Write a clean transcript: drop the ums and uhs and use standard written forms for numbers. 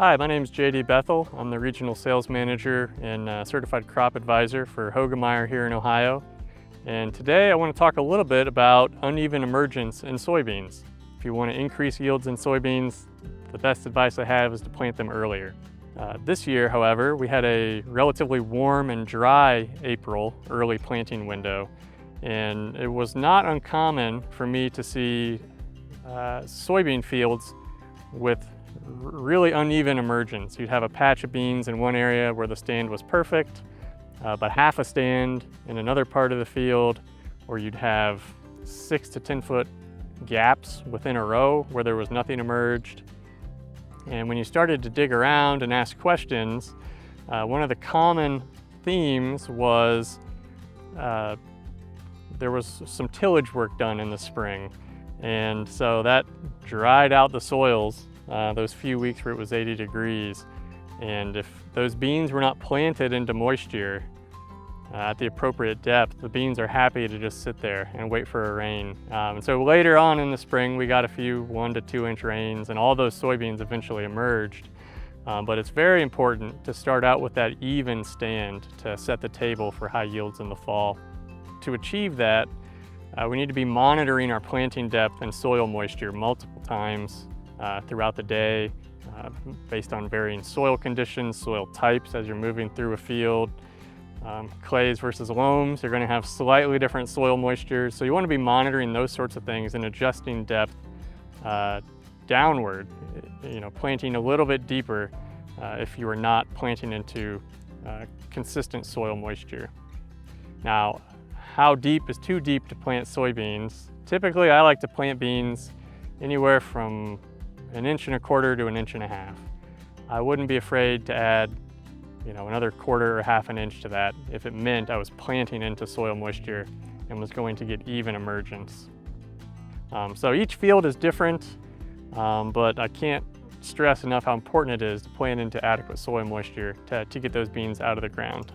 Hi, my name is JD Bethel. I'm the Regional Sales Manager and Certified Crop Advisor for Hoegemeyer here in Ohio. And today I want to talk a little bit about uneven emergence in soybeans. If you want to increase yields in soybeans, the best advice I have is to plant them earlier. This year, however, we had a relatively warm and dry April early planting window. And it was not uncommon for me to see soybean fields with really uneven emergence. You'd have a patch of beans in one area where the stand was perfect, but half a stand in another part of the field, or you'd have 6 to 10 foot gaps within a row where there was nothing emerged. And when you started to dig around and ask questions, one of the common themes was there was some tillage work done in the spring. And so that dried out the soils those few weeks where it was 80 degrees. And if those beans were not planted into moisture at the appropriate depth, the beans are happy to just sit there and wait for a rain. And so later on in the spring, we got a few 1 to 2 inch rains, and all those soybeans eventually emerged. But it's very important to start out with that even stand to set the table for high yields in the fall. To achieve that, we need to be monitoring our planting depth and soil moisture multiple times throughout the day based on varying soil conditions, soil types as you're moving through a field. Clays versus loams, you're going to have slightly different soil moistures, so you want to be monitoring those sorts of things and adjusting depth downward, planting a little bit deeper if you are not planting into consistent soil moisture. Now, how deep is too deep to plant soybeans? Typically, I like to plant beans anywhere from 1.25 inches to 1.5 inches. I wouldn't be afraid to add, another 1/4 or 1/2 inch to that if it meant I was planting into soil moisture and was going to get even emergence. So each field is different, but I can't stress enough how important it is to plant into adequate soil moisture to get those beans out of the ground.